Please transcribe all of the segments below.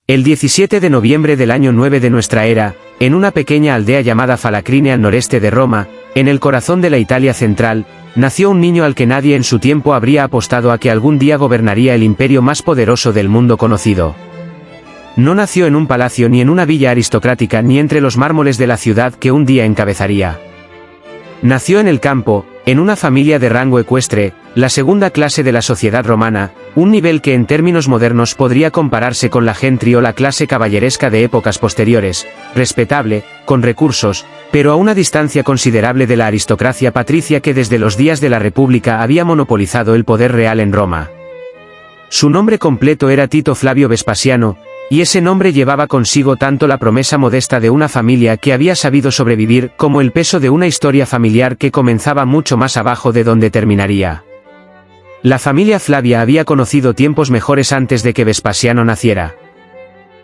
El 17 de noviembre del año 9 de nuestra era, en una pequeña aldea llamada Falacrine al noreste de Roma, en el corazón de la Italia central, nació un niño al que nadie en su tiempo habría apostado a que algún día gobernaría el imperio más poderoso del mundo conocido. No nació en un palacio ni en una villa aristocrática ni entre los mármoles de la ciudad que un día encabezaría. Nació en el campo, en una familia de rango ecuestre, la segunda clase de la sociedad romana, un nivel que en términos modernos podría compararse con la gentry o la clase caballeresca de épocas posteriores, respetable, con recursos, pero a una distancia considerable de la aristocracia patricia que desde los días de la República había monopolizado el poder real en Roma. Su nombre completo era Tito Flavio Vespasiano, y ese nombre llevaba consigo tanto la promesa modesta de una familia que había sabido sobrevivir como el peso de una historia familiar que comenzaba mucho más abajo de donde terminaría. La familia Flavia había conocido tiempos mejores antes de que Vespasiano naciera.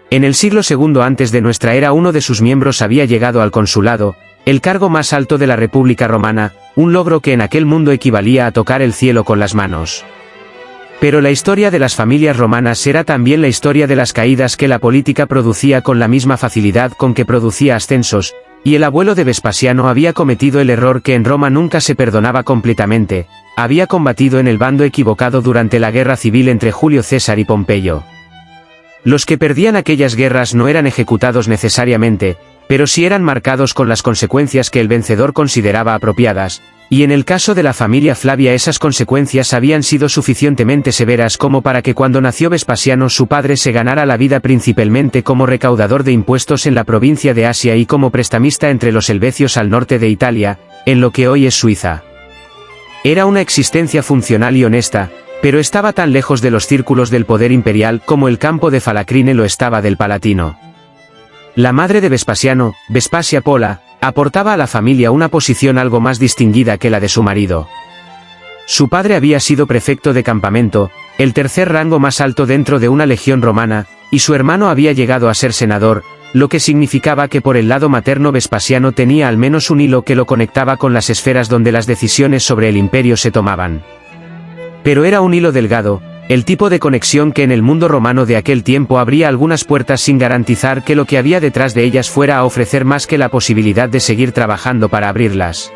En el siglo II antes de nuestra era uno de sus miembros había llegado al consulado, el cargo más alto de la República Romana, un logro que en aquel mundo equivalía a tocar el cielo con las manos. Pero la historia de las familias romanas era también la historia de las caídas que la política producía con la misma facilidad con que producía ascensos, y el abuelo de Vespasiano había cometido el error que en Roma nunca se perdonaba completamente, había combatido en el bando equivocado durante la guerra civil entre Julio César y Pompeyo. Los que perdían aquellas guerras no eran ejecutados necesariamente, pero sí eran marcados con las consecuencias que el vencedor consideraba apropiadas, y en el caso de la familia Flavia esas consecuencias habían sido suficientemente severas como para que cuando nació Vespasiano su padre se ganara la vida principalmente como recaudador de impuestos en la provincia de Asia y como prestamista entre los helvecios al norte de Italia, en lo que hoy es Suiza. Era una existencia funcional y honesta, pero estaba tan lejos de los círculos del poder imperial como el campo de Falacrine lo estaba del Palatino. La madre de Vespasiano, Vespasia Pola, aportaba a la familia una posición algo más distinguida que la de su marido. Su padre había sido prefecto de campamento, el tercer rango más alto dentro de una legión romana, y su hermano había llegado a ser senador, lo que significaba que por el lado materno Vespasiano tenía al menos un hilo que lo conectaba con las esferas donde las decisiones sobre el imperio se tomaban. Pero era un hilo delgado, el tipo de conexión que en el mundo romano de aquel tiempo abría algunas puertas sin garantizar que lo que había detrás de ellas fuera a ofrecer más que la posibilidad de seguir trabajando para abrirlas.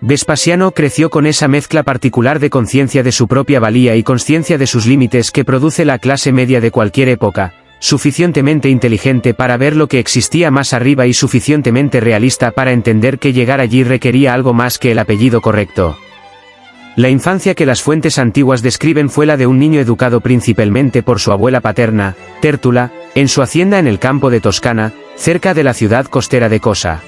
Vespasiano creció con esa mezcla particular de conciencia de su propia valía y consciencia de sus límites que produce la clase media de cualquier época, suficientemente inteligente para ver lo que existía más arriba y suficientemente realista para entender que llegar allí requería algo más que el apellido correcto. La infancia que las fuentes antiguas describen fue la de un niño educado principalmente por su abuela paterna, Tértula, en su hacienda en el campo de Toscana, cerca de la ciudad costera de Cosa.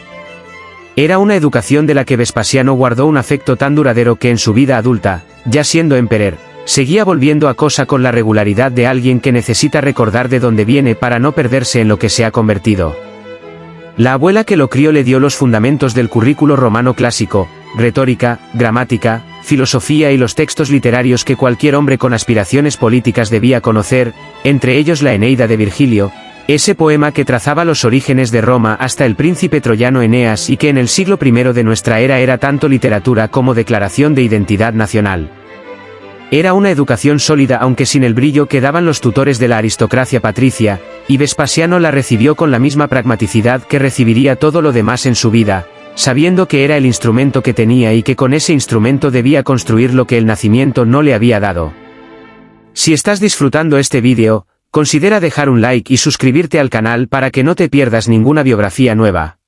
Era una educación de la que Vespasiano guardó un afecto tan duradero que en su vida adulta, ya siendo emperador, seguía volviendo a Cosa con la regularidad de alguien que necesita recordar de dónde viene para no perderse en lo que se ha convertido. La abuela que lo crió le dio los fundamentos del currículo romano clásico, retórica, gramática, filosofía y los textos literarios que cualquier hombre con aspiraciones políticas debía conocer, entre ellos la Eneida de Virgilio, ese poema que trazaba los orígenes de Roma hasta el príncipe troyano Eneas y que en el siglo I de nuestra era era tanto literatura como declaración de identidad nacional. Era una educación sólida aunque sin el brillo que daban los tutores de la aristocracia patricia, y Vespasiano la recibió con la misma pragmaticidad que recibiría todo lo demás en su vida, sabiendo que era el instrumento que tenía y que con ese instrumento debía construir lo que el nacimiento no le había dado. Si estás disfrutando este vídeo, considera dejar un like y suscribirte al canal para que no te pierdas ninguna biografía nueva.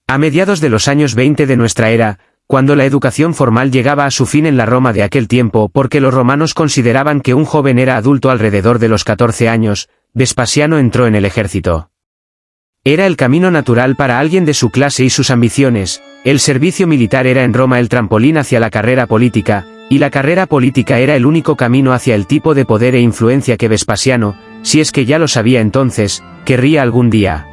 A mediados de los años 20 de nuestra era, cuando la educación formal llegaba a su fin en la Roma de aquel tiempo porque los romanos consideraban que un joven era adulto alrededor de los 14 años, Vespasiano entró en el ejército. Era el camino natural para alguien de su clase y sus ambiciones, el servicio militar era en Roma el trampolín hacia la carrera política, y la carrera política era el único camino hacia el tipo de poder e influencia que Vespasiano, si es que ya lo sabía entonces, querría algún día.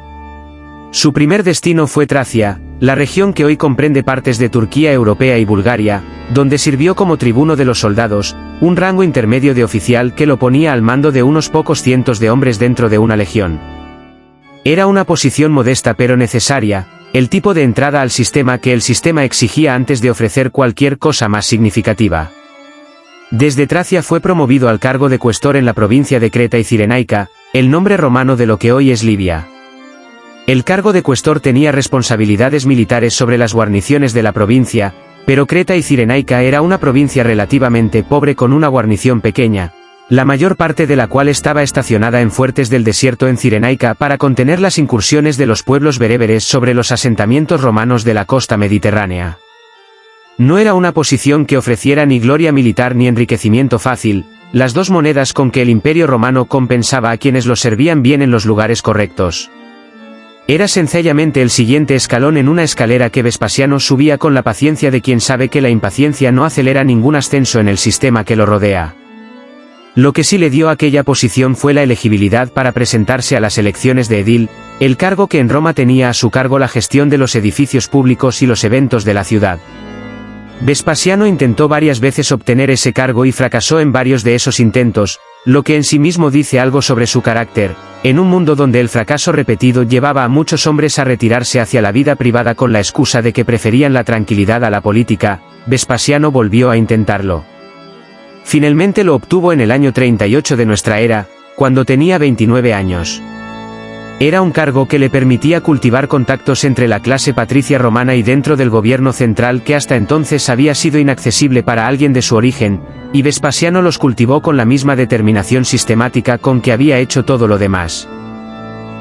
Su primer destino fue Tracia, la región que hoy comprende partes de Turquía europea y Bulgaria, donde sirvió como tribuno de los soldados, un rango intermedio de oficial que lo ponía al mando de unos pocos cientos de hombres dentro de una legión. Era una posición modesta pero necesaria, el tipo de entrada al sistema que el sistema exigía antes de ofrecer cualquier cosa más significativa. Desde Tracia fue promovido al cargo de cuestor en la provincia de Creta y Cirenaica, el nombre romano de lo que hoy es Libia. El cargo de cuestor tenía responsabilidades militares sobre las guarniciones de la provincia, pero Creta y Cirenaica era una provincia relativamente pobre con una guarnición pequeña, la mayor parte de la cual estaba estacionada en fuertes del desierto en Cirenaica para contener las incursiones de los pueblos bereberes sobre los asentamientos romanos de la costa mediterránea. No era una posición que ofreciera ni gloria militar ni enriquecimiento fácil, las dos monedas con que el Imperio Romano compensaba a quienes lo servían bien en los lugares correctos. Era sencillamente el siguiente escalón en una escalera que Vespasiano subía con la paciencia de quien sabe que la impaciencia no acelera ningún ascenso en el sistema que lo rodea. Lo que sí le dio aquella posición fue la elegibilidad para presentarse a las elecciones de edil, el cargo que en Roma tenía a su cargo la gestión de los edificios públicos y los eventos de la ciudad. Vespasiano intentó varias veces obtener ese cargo y fracasó en varios de esos intentos, lo que en sí mismo dice algo sobre su carácter, en un mundo donde el fracaso repetido llevaba a muchos hombres a retirarse hacia la vida privada con la excusa de que preferían la tranquilidad a la política. Vespasiano volvió a intentarlo. Finalmente lo obtuvo en el año 38 de nuestra era, cuando tenía 29 años. Era un cargo que le permitía cultivar contactos entre la clase patricia romana y dentro del gobierno central que hasta entonces había sido inaccesible para alguien de su origen, y Vespasiano los cultivó con la misma determinación sistemática con que había hecho todo lo demás.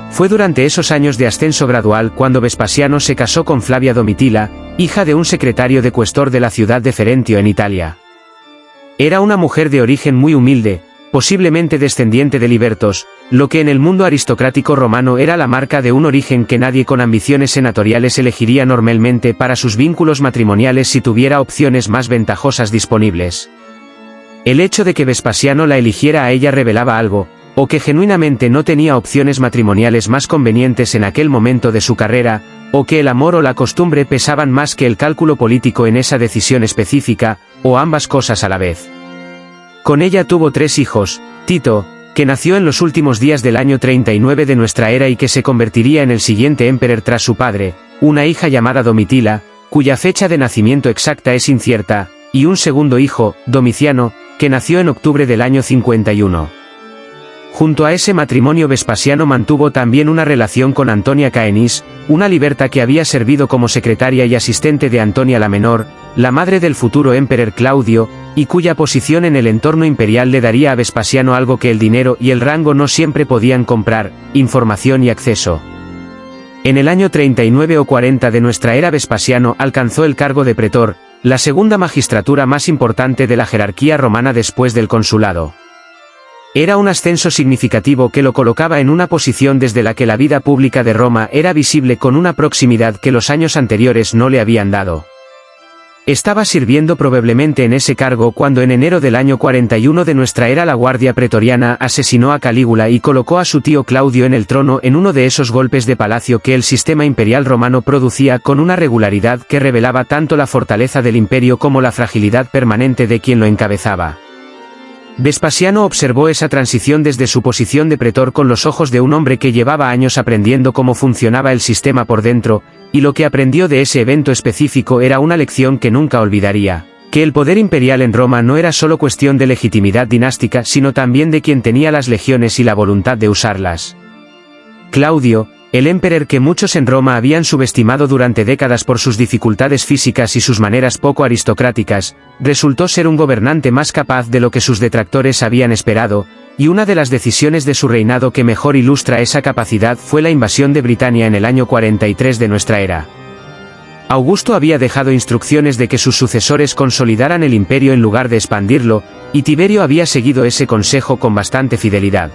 Fue durante esos años de ascenso gradual cuando Vespasiano se casó con Flavia Domitila, hija de un secretario de cuestor de la ciudad de Ferentio en Italia. Era una mujer de origen muy humilde, posiblemente descendiente de libertos, lo que en el mundo aristocrático romano era la marca de un origen que nadie con ambiciones senatoriales elegiría normalmente para sus vínculos matrimoniales si tuviera opciones más ventajosas disponibles. El hecho de que Vespasiano la eligiera a ella revelaba algo, o que genuinamente no tenía opciones matrimoniales más convenientes en aquel momento de su carrera, o que el amor o la costumbre pesaban más que el cálculo político en esa decisión específica, o ambas cosas a la vez. Con ella tuvo 3 hijos, Tito, que nació en los últimos días del año 39 de nuestra era y que se convertiría en el siguiente emperador tras su padre, una hija llamada Domitila, cuya fecha de nacimiento exacta es incierta, y un segundo hijo, Domiciano, que nació en octubre del año 51. Junto a ese matrimonio Vespasiano mantuvo también una relación con Antonia Caenis, una liberta que había servido como secretaria y asistente de Antonia la Menor, la madre del futuro emperador Claudio, y cuya posición en el entorno imperial le daría a Vespasiano algo que el dinero y el rango no siempre podían comprar: información y acceso. En el año 39 o 40 de nuestra era Vespasiano alcanzó el cargo de pretor, la segunda magistratura más importante de la jerarquía romana después del consulado. Era un ascenso significativo que lo colocaba en una posición desde la que la vida pública de Roma era visible con una proximidad que los años anteriores no le habían dado. Estaba sirviendo probablemente en ese cargo cuando en enero del año 41 de nuestra era la Guardia Pretoriana asesinó a Calígula y colocó a su tío Claudio en el trono en uno de esos golpes de palacio que el sistema imperial romano producía con una regularidad que revelaba tanto la fortaleza del imperio como la fragilidad permanente de quien lo encabezaba. Vespasiano observó esa transición desde su posición de pretor con los ojos de un hombre que llevaba años aprendiendo cómo funcionaba el sistema por dentro, y lo que aprendió de ese evento específico era una lección que nunca olvidaría: que el poder imperial en Roma no era solo cuestión de legitimidad dinástica sino también de quien tenía las legiones y la voluntad de usarlas. Claudio, el emperador que muchos en Roma habían subestimado durante décadas por sus dificultades físicas y sus maneras poco aristocráticas, resultó ser un gobernante más capaz de lo que sus detractores habían esperado, y una de las decisiones de su reinado que mejor ilustra esa capacidad fue la invasión de Britania en el año 43 de nuestra era. Augusto había dejado instrucciones de que sus sucesores consolidaran el imperio en lugar de expandirlo, y Tiberio había seguido ese consejo con bastante fidelidad.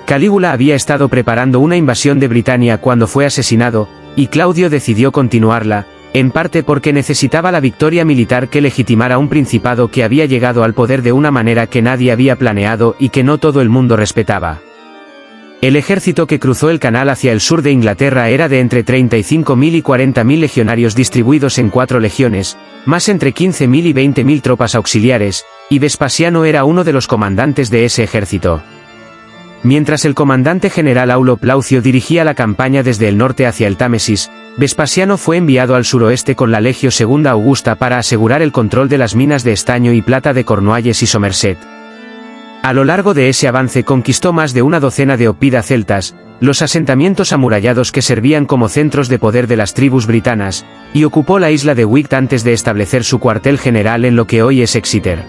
Calígula había estado preparando una invasión de Britania cuando fue asesinado, y Claudio decidió continuarla, en parte porque necesitaba la victoria militar que legitimara un principado que había llegado al poder de una manera que nadie había planeado y que no todo el mundo respetaba. El ejército que cruzó el canal hacia el sur de Inglaterra era de entre 35.000 y 40.000 legionarios distribuidos en 4 legiones, más entre 15.000 y 20.000 tropas auxiliares, y Vespasiano era uno de los comandantes de ese ejército. Mientras el comandante general Aulo Plaucio dirigía la campaña desde el norte hacia el Támesis, Vespasiano fue enviado al suroeste con la Legio II Augusta para asegurar el control de las minas de estaño y plata de Cornualles y Somerset. A lo largo de ese avance conquistó más de una docena de oppida celtas, los asentamientos amurallados que servían como centros de poder de las tribus britanas, y ocupó la isla de Wight antes de establecer su cuartel general en lo que hoy es Exeter.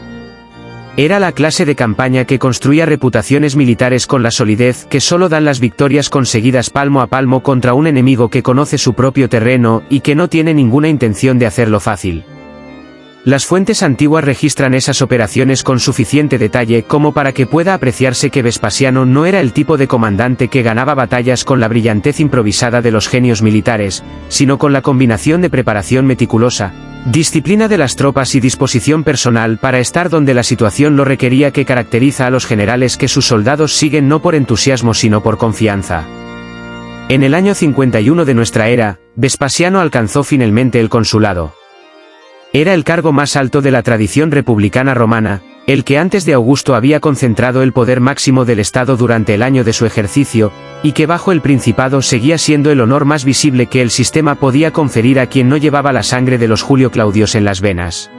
Era la clase de campaña que construía reputaciones militares con la solidez que solo dan las victorias conseguidas palmo a palmo contra un enemigo que conoce su propio terreno y que no tiene ninguna intención de hacerlo fácil. Las fuentes antiguas registran esas operaciones con suficiente detalle como para que pueda apreciarse que Vespasiano no era el tipo de comandante que ganaba batallas con la brillantez improvisada de los genios militares, sino con la combinación de preparación meticulosa, disciplina de las tropas y disposición personal para estar donde la situación lo requería que caracteriza a los generales que sus soldados siguen no por entusiasmo sino por confianza. En el año 51 de nuestra era, Vespasiano alcanzó finalmente el consulado. Era el cargo más alto de la tradición republicana romana, el que antes de Augusto había concentrado el poder máximo del Estado durante el año de su ejercicio, y que bajo el Principado seguía siendo el honor más visible que el sistema podía conferir a quien no llevaba la sangre de los Julio Claudios en las venas.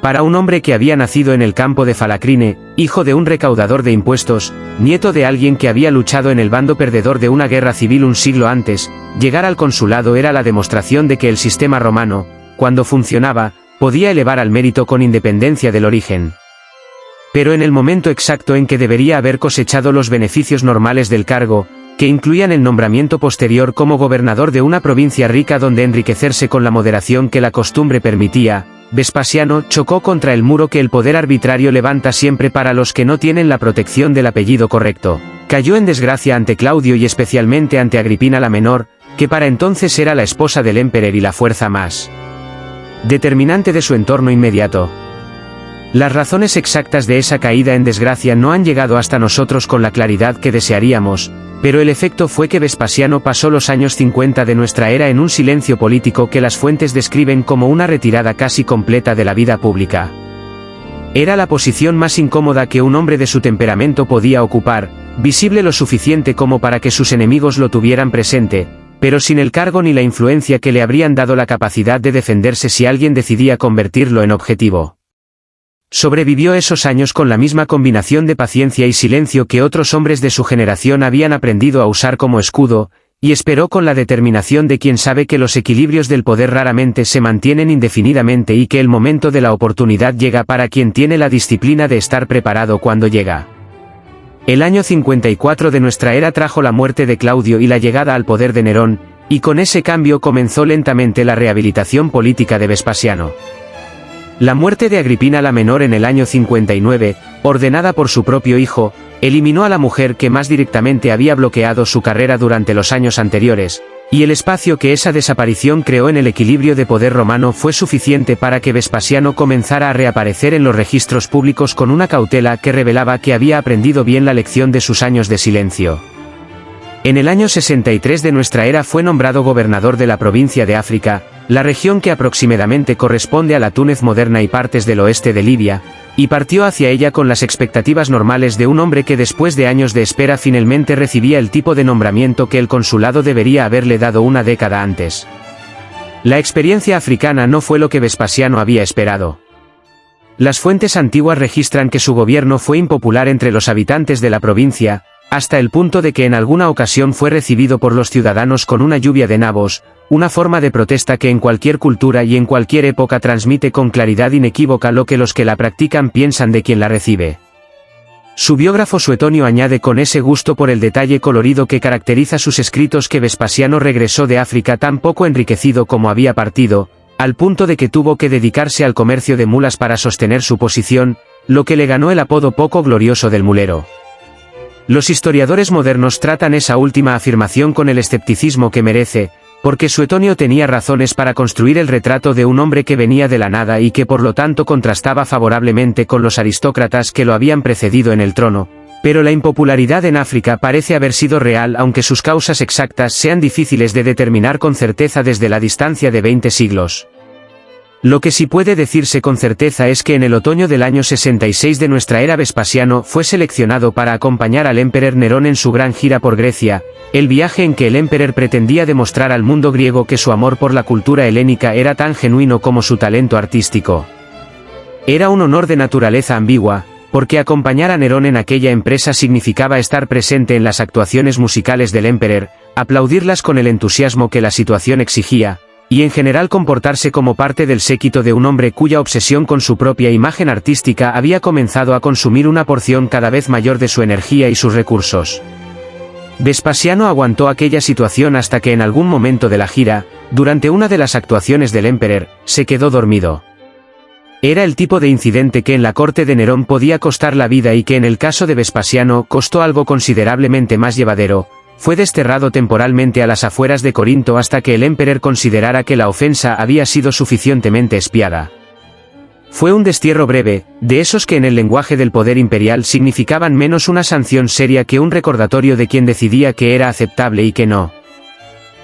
Para un hombre que había nacido en el campo de Falacrine, hijo de un recaudador de impuestos, nieto de alguien que había luchado en el bando perdedor de una guerra civil un siglo antes, llegar al consulado era la demostración de que el sistema romano, cuando funcionaba, podía elevar al mérito con independencia del origen. Pero en el momento exacto en que debería haber cosechado los beneficios normales del cargo, que incluían el nombramiento posterior como gobernador de una provincia rica donde enriquecerse con la moderación que la costumbre permitía, Vespasiano chocó contra el muro que el poder arbitrario levanta siempre para los que no tienen la protección del apellido correcto. Cayó en desgracia ante Claudio y especialmente ante Agripina la menor, que para entonces era la esposa del emperador y la fuerza más determinante de su entorno inmediato. Las razones exactas de esa caída en desgracia no han llegado hasta nosotros con la claridad que desearíamos, pero el efecto fue que Vespasiano pasó los años 50 de nuestra era en un silencio político que las fuentes describen como una retirada casi completa de la vida pública. Era la posición más incómoda que un hombre de su temperamento podía ocupar, visible lo suficiente como para que sus enemigos lo tuvieran presente, pero sin el cargo ni la influencia que le habrían dado la capacidad de defenderse si alguien decidía convertirlo en objetivo. Sobrevivió esos años con la misma combinación de paciencia y silencio que otros hombres de su generación habían aprendido a usar como escudo, y esperó con la determinación de quien sabe que los equilibrios del poder raramente se mantienen indefinidamente y que el momento de la oportunidad llega para quien tiene la disciplina de estar preparado cuando llega. El año 54 de nuestra era trajo la muerte de Claudio y la llegada al poder de Nerón, y con ese cambio comenzó lentamente la rehabilitación política de Vespasiano. La muerte de Agripina la menor en el año 59, ordenada por su propio hijo, eliminó a la mujer que más directamente había bloqueado su carrera durante los años anteriores, y el espacio que esa desaparición creó en el equilibrio de poder romano fue suficiente para que Vespasiano comenzara a reaparecer en los registros públicos con una cautela que revelaba que había aprendido bien la lección de sus años de silencio. En el año 63 de nuestra era fue nombrado gobernador de la provincia de África, la región que aproximadamente corresponde a la Túnez moderna y partes del oeste de Libia, y partió hacia ella con las expectativas normales de un hombre que después de años de espera finalmente recibía el tipo de nombramiento que el consulado debería haberle dado una década antes. La experiencia africana no fue lo que Vespasiano había esperado. Las fuentes antiguas registran que su gobierno fue impopular entre los habitantes de la provincia, hasta el punto de que en alguna ocasión fue recibido por los ciudadanos con una lluvia de nabos, una forma de protesta que en cualquier cultura y en cualquier época transmite con claridad inequívoca lo que los que la practican piensan de quien la recibe. Su biógrafo Suetonio añade con ese gusto por el detalle colorido que caracteriza sus escritos que Vespasiano regresó de África tan poco enriquecido como había partido, al punto de que tuvo que dedicarse al comercio de mulas para sostener su posición, lo que le ganó el apodo poco glorioso del mulero. Los historiadores modernos tratan esa última afirmación con el escepticismo que merece, porque Suetonio tenía razones para construir el retrato de un hombre que venía de la nada y que por lo tanto contrastaba favorablemente con los aristócratas que lo habían precedido en el trono, pero la impopularidad en África parece haber sido real aunque sus causas exactas sean difíciles de determinar con certeza desde la distancia de 20 siglos. Lo que sí puede decirse con certeza es que en el otoño del año 66 de nuestra era Vespasiano fue seleccionado para acompañar al emperador Nerón en su gran gira por Grecia, el viaje en que el emperador pretendía demostrar al mundo griego que su amor por la cultura helénica era tan genuino como su talento artístico. Era un honor de naturaleza ambigua, porque acompañar a Nerón en aquella empresa significaba estar presente en las actuaciones musicales del emperador, aplaudirlas con el entusiasmo que la situación exigía, y en general comportarse como parte del séquito de un hombre cuya obsesión con su propia imagen artística había comenzado a consumir una porción cada vez mayor de su energía y sus recursos. Vespasiano aguantó aquella situación hasta que en algún momento de la gira, durante una de las actuaciones del emperador, se quedó dormido. Era el tipo de incidente que en la corte de Nerón podía costar la vida y que en el caso de Vespasiano costó algo considerablemente más llevadero. Fue desterrado temporalmente a las afueras de Corinto hasta que el emperador considerara que la ofensa había sido suficientemente expiada. Fue un destierro breve, de esos que en el lenguaje del poder imperial significaban menos una sanción seria que un recordatorio de quien decidía que era aceptable y que no.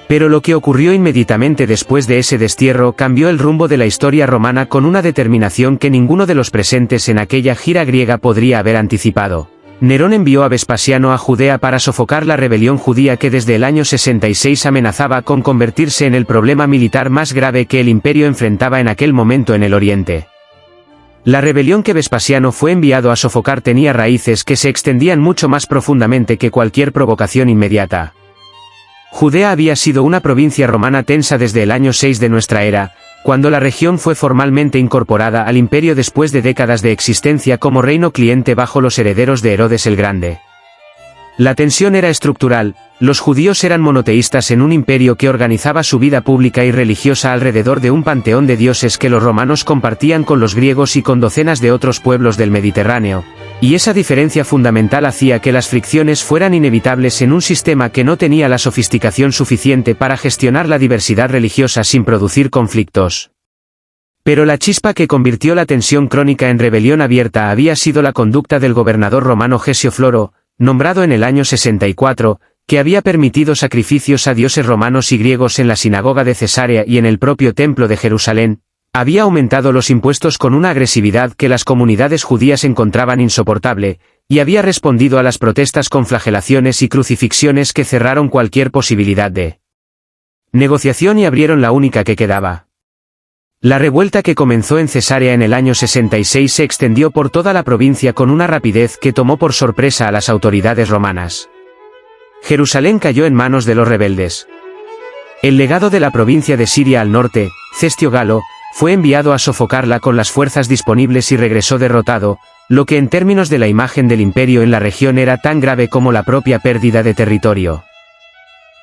Pero lo que ocurrió inmediatamente después de ese destierro cambió el rumbo de la historia romana con una determinación que ninguno de los presentes en aquella gira griega podría haber anticipado. Nerón envió a Vespasiano a Judea para sofocar la rebelión judía que desde el año 66 amenazaba con convertirse en el problema militar más grave que el imperio enfrentaba en aquel momento en el Oriente. La rebelión que Vespasiano fue enviado a sofocar tenía raíces que se extendían mucho más profundamente que cualquier provocación inmediata. Judea había sido una provincia romana tensa desde el año 6 de nuestra era, cuando la región fue formalmente incorporada al imperio después de décadas de existencia como reino cliente bajo los herederos de Herodes el Grande. La tensión era estructural, los judíos eran monoteístas en un imperio que organizaba su vida pública y religiosa alrededor de un panteón de dioses que los romanos compartían con los griegos y con docenas de otros pueblos del Mediterráneo, y esa diferencia fundamental hacía que las fricciones fueran inevitables en un sistema que no tenía la sofisticación suficiente para gestionar la diversidad religiosa sin producir conflictos. Pero la chispa que convirtió la tensión crónica en rebelión abierta había sido la conducta del gobernador romano Gesio Floro, nombrado en el año 64, que había permitido sacrificios a dioses romanos y griegos en la sinagoga de Cesarea y en el propio templo de Jerusalén. Había aumentado los impuestos con una agresividad que las comunidades judías encontraban insoportable, y había respondido a las protestas con flagelaciones y crucifixiones que cerraron cualquier posibilidad de negociación y abrieron la única que quedaba. La revuelta que comenzó en Cesarea en el año 66 se extendió por toda la provincia con una rapidez que tomó por sorpresa a las autoridades romanas. Jerusalén cayó en manos de los rebeldes. El legado de la provincia de Siria al norte, Cestio Galo, fue enviado a sofocarla con las fuerzas disponibles y regresó derrotado, lo que en términos de la imagen del imperio en la región era tan grave como la propia pérdida de territorio.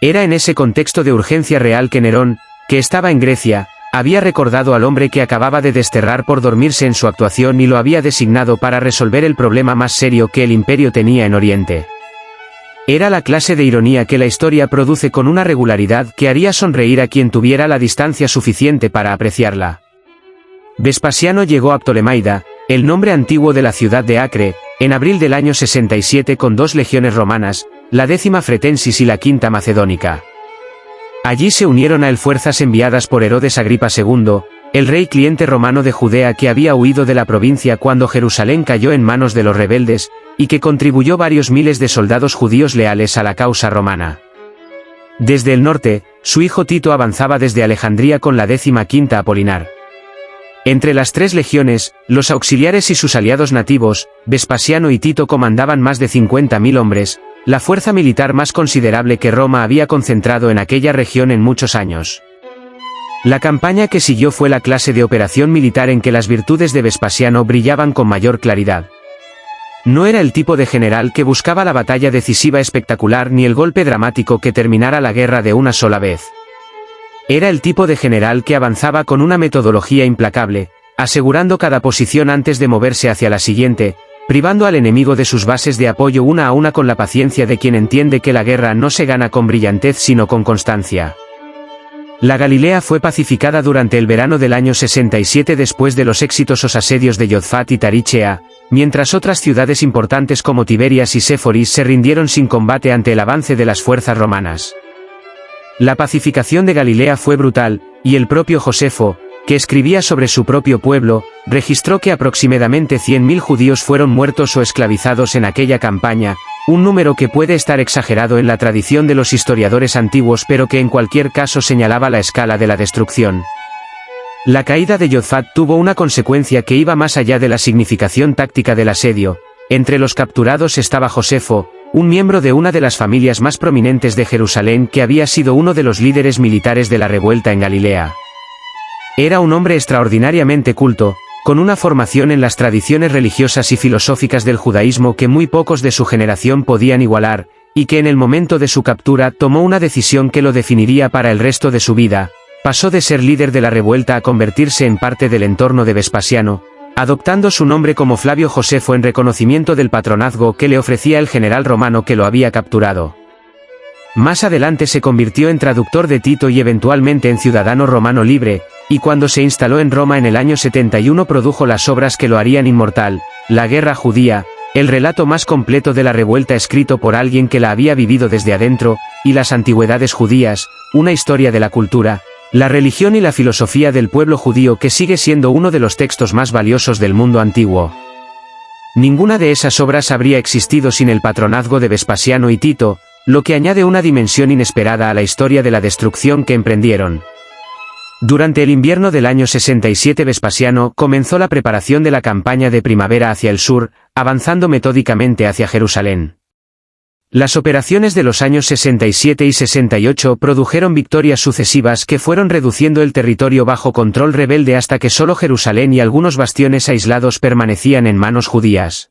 Era en ese contexto de urgencia real que Nerón, que estaba en Grecia, había recordado al hombre que acababa de desterrar por dormirse en su actuación y lo había designado para resolver el problema más serio que el imperio tenía en Oriente. Era la clase de ironía que la historia produce con una regularidad que haría sonreír a quien tuviera la distancia suficiente para apreciarla. Vespasiano llegó a Ptolemaida, el nombre antiguo de la ciudad de Acre, en abril del año 67 con 2 legiones romanas, la 10ª Fretensis y la 5ª Macedónica. Allí se unieron a él fuerzas enviadas por Herodes Agripa II, el rey cliente romano de Judea que había huido de la provincia cuando Jerusalén cayó en manos de los rebeldes, y que contribuyó varios miles de soldados judíos leales a la causa romana. Desde el norte, su hijo Tito avanzaba desde Alejandría con la 15ª Apolinar. Entre las 3 legiones, los auxiliares y sus aliados nativos, Vespasiano y Tito comandaban más de 50.000 hombres, la fuerza militar más considerable que Roma había concentrado en aquella región en muchos años. La campaña que siguió fue la clase de operación militar en que las virtudes de Vespasiano brillaban con mayor claridad. No era el tipo de general que buscaba la batalla decisiva espectacular ni el golpe dramático que terminara la guerra de una sola vez. Era el tipo de general que avanzaba con una metodología implacable, asegurando cada posición antes de moverse hacia la siguiente, privando al enemigo de sus bases de apoyo una a una con la paciencia de quien entiende que la guerra no se gana con brillantez sino con constancia. La Galilea fue pacificada durante el verano del año 67 después de los exitosos asedios de Jotfat y Tarichea, mientras otras ciudades importantes como Tiberias y Séforis se rindieron sin combate ante el avance de las fuerzas romanas. La pacificación de Galilea fue brutal, y el propio Josefo, que escribía sobre su propio pueblo, registró que aproximadamente 100.000 judíos fueron muertos o esclavizados en aquella campaña, un número que puede estar exagerado en la tradición de los historiadores antiguos pero que en cualquier caso señalaba la escala de la destrucción. La caída de Jotfat tuvo una consecuencia que iba más allá de la significación táctica del asedio, Entre los capturados estaba Josefo, un miembro de una de las familias más prominentes de Jerusalén que había sido uno de los líderes militares de la revuelta en Galilea. Era un hombre extraordinariamente culto, con una formación en las tradiciones religiosas y filosóficas del judaísmo que muy pocos de su generación podían igualar, y que en el momento de su captura tomó una decisión que lo definiría para el resto de su vida. Pasó de ser líder de la revuelta a convertirse en parte del entorno de Vespasiano, adoptando su nombre como Flavio Josefo en reconocimiento del patronazgo que le ofrecía el general romano que lo había capturado. Más adelante se convirtió en traductor de Tito y eventualmente en ciudadano romano libre, y cuando se instaló en Roma en el año 71 produjo las obras que lo harían inmortal: La Guerra Judía, el relato más completo de la revuelta escrito por alguien que la había vivido desde adentro, y Las Antigüedades Judías, una historia de la cultura, la religión y la filosofía del pueblo judío, que sigue siendo uno de los textos más valiosos del mundo antiguo. Ninguna de esas obras habría existido sin el patronazgo de Vespasiano y Tito, lo que añade una dimensión inesperada a la historia de la destrucción que emprendieron. Durante el invierno del año 67 Vespasiano comenzó la preparación de la campaña de primavera hacia el sur, avanzando metódicamente hacia Jerusalén. Las operaciones de los años 67 y 68 produjeron victorias sucesivas que fueron reduciendo el territorio bajo control rebelde hasta que solo Jerusalén y algunos bastiones aislados permanecían en manos judías.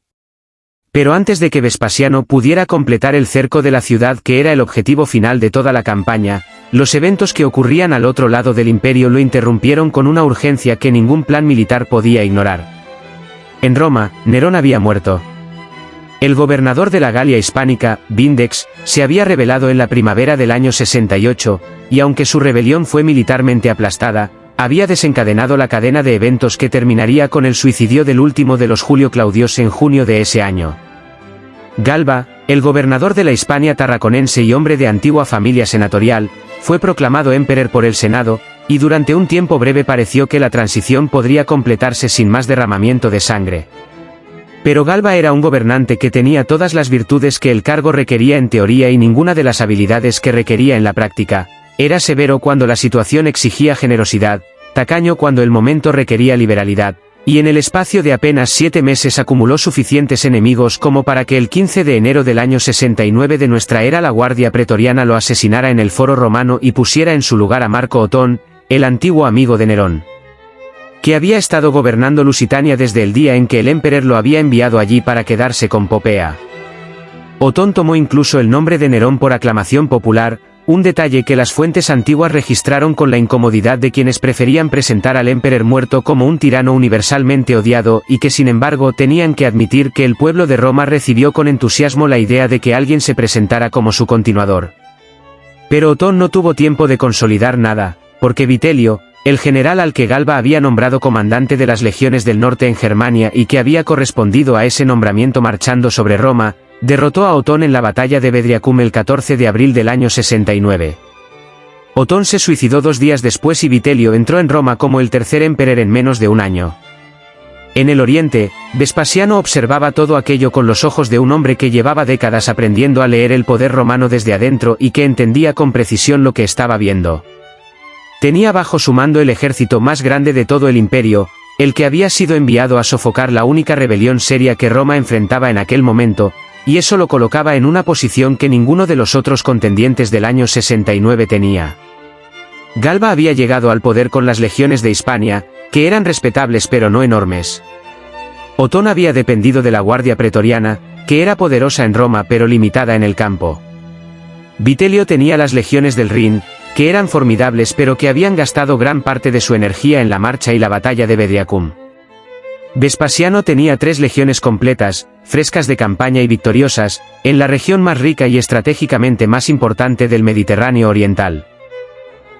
Pero antes de que Vespasiano pudiera completar el cerco de la ciudad, que era el objetivo final de toda la campaña, los eventos que ocurrían al otro lado del imperio lo interrumpieron con una urgencia que ningún plan militar podía ignorar. En Roma, Nerón había muerto. El gobernador de la Galia hispánica, Vindex, se había rebelado en la primavera del año 68, y aunque su rebelión fue militarmente aplastada, había desencadenado la cadena de eventos que terminaría con el suicidio del último de los Julio Claudios en junio de ese año. Galba, el gobernador de la Hispania tarraconense y hombre de antigua familia senatorial, fue proclamado emperador por el Senado, y durante un tiempo breve pareció que la transición podría completarse sin más derramamiento de sangre. Pero Galba era un gobernante que tenía todas las virtudes que el cargo requería en teoría y ninguna de las habilidades que requería en la práctica. Era severo cuando la situación exigía generosidad, tacaño cuando el momento requería liberalidad, y en el espacio de apenas 7 meses acumuló suficientes enemigos como para que el 15 de enero del año 69 de nuestra era la Guardia Pretoriana lo asesinara en el Foro Romano y pusiera en su lugar a Marco Otón, el antiguo amigo de Nerón, que había estado gobernando Lusitania desde el día en que el emperador lo había enviado allí para quedarse con Popea. Otón tomó incluso el nombre de Nerón por aclamación popular, un detalle que las fuentes antiguas registraron con la incomodidad de quienes preferían presentar al emperador muerto como un tirano universalmente odiado y que sin embargo tenían que admitir que el pueblo de Roma recibió con entusiasmo la idea de que alguien se presentara como su continuador. Pero Otón no tuvo tiempo de consolidar nada, porque Vitelio, el general al que Galba había nombrado comandante de las legiones del norte en Germania y que había correspondido a ese nombramiento marchando sobre Roma, derrotó a Otón en la batalla de Bedriacum el 14 de abril del año 69. Otón se suicidó 2 días después y Vitelio entró en Roma como el tercer emperador en menos de un año. En el oriente, Vespasiano observaba todo aquello con los ojos de un hombre que llevaba décadas aprendiendo a leer el poder romano desde adentro y que entendía con precisión lo que estaba viendo. Tenía bajo su mando el ejército más grande de todo el imperio, el que había sido enviado a sofocar la única rebelión seria que Roma enfrentaba en aquel momento, y eso lo colocaba en una posición que ninguno de los otros contendientes del año 69 tenía. Galba había llegado al poder con las legiones de Hispania, que eran respetables pero no enormes. Otón había dependido de la Guardia Pretoriana, que era poderosa en Roma pero limitada en el campo. Vitelio tenía las legiones del Rin, que eran formidables pero que habían gastado gran parte de su energía en la marcha y la batalla de Bedriacum. Vespasiano tenía 3 legiones completas, frescas de campaña y victoriosas, en la región más rica y estratégicamente más importante del Mediterráneo oriental.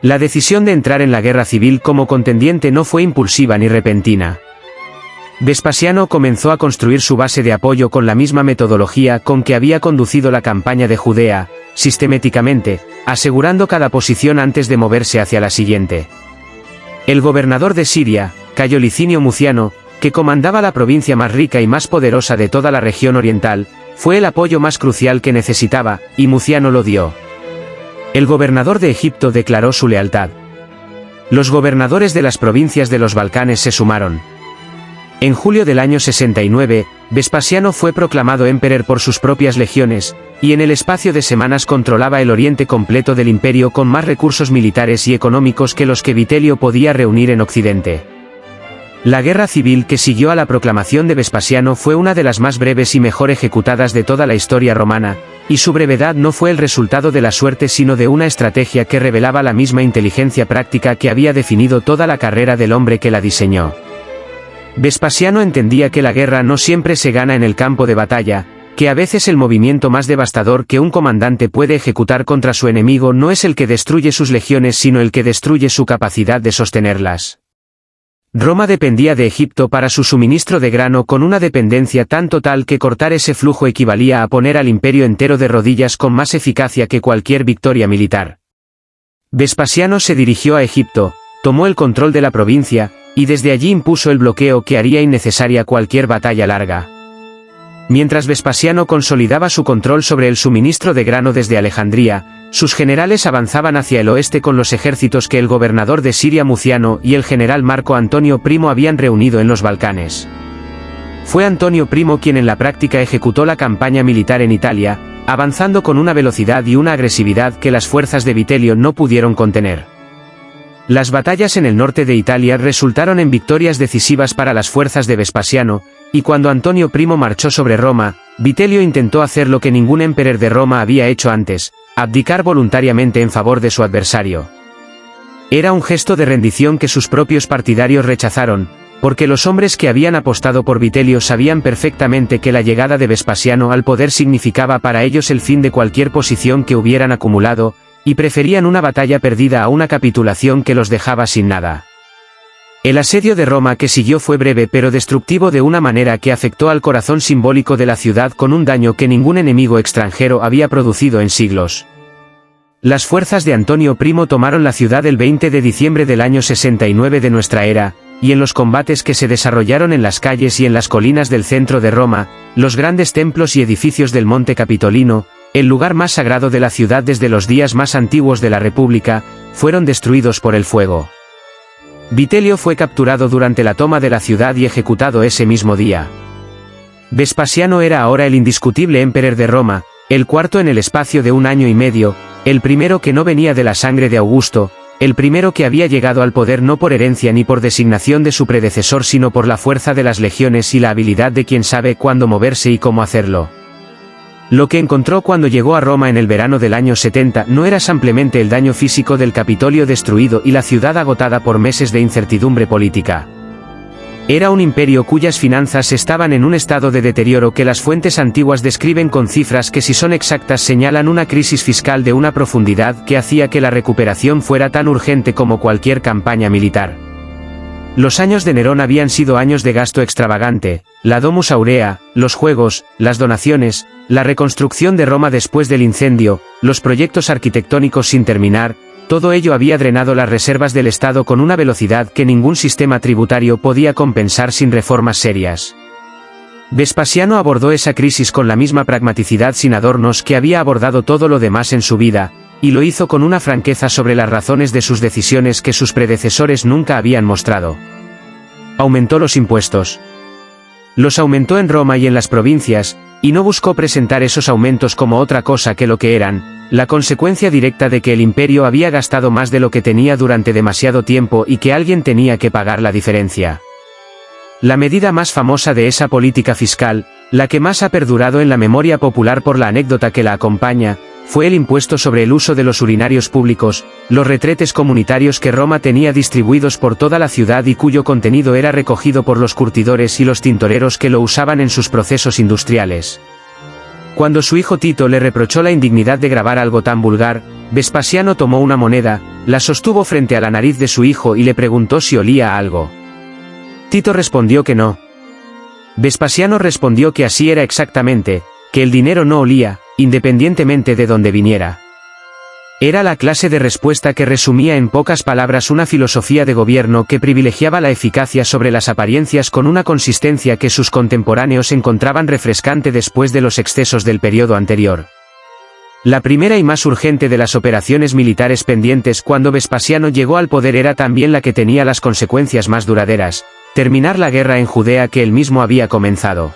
La decisión de entrar en la guerra civil como contendiente no fue impulsiva ni repentina. Vespasiano comenzó a construir su base de apoyo con la misma metodología con que había conducido la campaña de Judea, sistemáticamente, asegurando cada posición antes de moverse hacia la siguiente. El gobernador de Siria, Cayo Licinio Muciano, que comandaba la provincia más rica y más poderosa de toda la región oriental, fue el apoyo más crucial que necesitaba, y Muciano lo dio. El gobernador de Egipto declaró su lealtad. Los gobernadores de las provincias de los Balcanes se sumaron. En julio del año 69, Vespasiano fue proclamado emperador por sus propias legiones, y en el espacio de semanas controlaba el oriente completo del imperio con más recursos militares y económicos que los que Vitelio podía reunir en Occidente. La guerra civil que siguió a la proclamación de Vespasiano fue una de las más breves y mejor ejecutadas de toda la historia romana, y su brevedad no fue el resultado de la suerte sino de una estrategia que revelaba la misma inteligencia práctica que había definido toda la carrera del hombre que la diseñó. Vespasiano entendía que la guerra no siempre se gana en el campo de batalla, que a veces el movimiento más devastador que un comandante puede ejecutar contra su enemigo no es el que destruye sus legiones sino el que destruye su capacidad de sostenerlas. Roma dependía de Egipto para su suministro de grano con una dependencia tan total que cortar ese flujo equivalía a poner al imperio entero de rodillas con más eficacia que cualquier victoria militar. Vespasiano se dirigió a Egipto, tomó el control de la provincia, y desde allí impuso el bloqueo que haría innecesaria cualquier batalla larga. Mientras Vespasiano consolidaba su control sobre el suministro de grano desde Alejandría, sus generales avanzaban hacia el oeste con los ejércitos que el gobernador de Siria Muciano y el general Marco Antonio Primo habían reunido en los Balcanes. Fue Antonio Primo quien en la práctica ejecutó la campaña militar en Italia, avanzando con una velocidad y una agresividad que las fuerzas de Vitelio no pudieron contener. Las batallas en el norte de Italia resultaron en victorias decisivas para las fuerzas de Vespasiano, y cuando Antonio Primo marchó sobre Roma, Vitelio intentó hacer lo que ningún emperador de Roma había hecho antes, abdicar voluntariamente en favor de su adversario. Era un gesto de rendición que sus propios partidarios rechazaron, porque los hombres que habían apostado por Vitelio sabían perfectamente que la llegada de Vespasiano al poder significaba para ellos el fin de cualquier posición que hubieran acumulado, y preferían una batalla perdida a una capitulación que los dejaba sin nada. El asedio de Roma que siguió fue breve pero destructivo de una manera que afectó al corazón simbólico de la ciudad con un daño que ningún enemigo extranjero había producido en siglos. Las fuerzas de Antonio Primo tomaron la ciudad el 20 de diciembre del año 69 de nuestra era, y en los combates que se desarrollaron en las calles y en las colinas del centro de Roma, los grandes templos y edificios del Monte Capitolino, el lugar más sagrado de la ciudad desde los días más antiguos de la República, fueron destruidos por el fuego. Vitelio fue capturado durante la toma de la ciudad y ejecutado ese mismo día. Vespasiano era ahora el indiscutible emperador de Roma, el cuarto en el espacio de un año y medio, el primero que no venía de la sangre de Augusto, el primero que había llegado al poder no por herencia ni por designación de su predecesor sino por la fuerza de las legiones y la habilidad de quien sabe cuándo moverse y cómo hacerlo. Lo que encontró cuando llegó a Roma en el verano del año 70 no era simplemente el daño físico del Capitolio destruido y la ciudad agotada por meses de incertidumbre política. Era un imperio cuyas finanzas estaban en un estado de deterioro que las fuentes antiguas describen con cifras que si son exactas señalan una crisis fiscal de una profundidad que hacía que la recuperación fuera tan urgente como cualquier campaña militar. Los años de Nerón habían sido años de gasto extravagante, la Domus Aurea, los juegos, las donaciones, la reconstrucción de Roma después del incendio, los proyectos arquitectónicos sin terminar, todo ello había drenado las reservas del Estado con una velocidad que ningún sistema tributario podía compensar sin reformas serias. Vespasiano abordó esa crisis con la misma pragmaticidad sin adornos que había abordado todo lo demás en su vida, y lo hizo con una franqueza sobre las razones de sus decisiones que sus predecesores nunca habían mostrado. Aumentó los impuestos. Los aumentó en Roma y en las provincias, y no buscó presentar esos aumentos como otra cosa que lo que eran, la consecuencia directa de que el imperio había gastado más de lo que tenía durante demasiado tiempo y que alguien tenía que pagar la diferencia. La medida más famosa de esa política fiscal, la que más ha perdurado en la memoria popular por la anécdota que la acompaña, fue el impuesto sobre el uso de los urinarios públicos, los retretes comunitarios que Roma tenía distribuidos por toda la ciudad y cuyo contenido era recogido por los curtidores y los tintoreros que lo usaban en sus procesos industriales. Cuando su hijo Tito le reprochó la indignidad de grabar algo tan vulgar, Vespasiano tomó una moneda, la sostuvo frente a la nariz de su hijo y le preguntó si olía a algo. Tito respondió que no. Vespasiano respondió que así era exactamente, que el dinero no olía, independientemente de dónde viniera. Era la clase de respuesta que resumía en pocas palabras una filosofía de gobierno que privilegiaba la eficacia sobre las apariencias con una consistencia que sus contemporáneos encontraban refrescante después de los excesos del periodo anterior. La primera y más urgente de las operaciones militares pendientes cuando Vespasiano llegó al poder era también la que tenía las consecuencias más duraderas, terminar la guerra en Judea que él mismo había comenzado.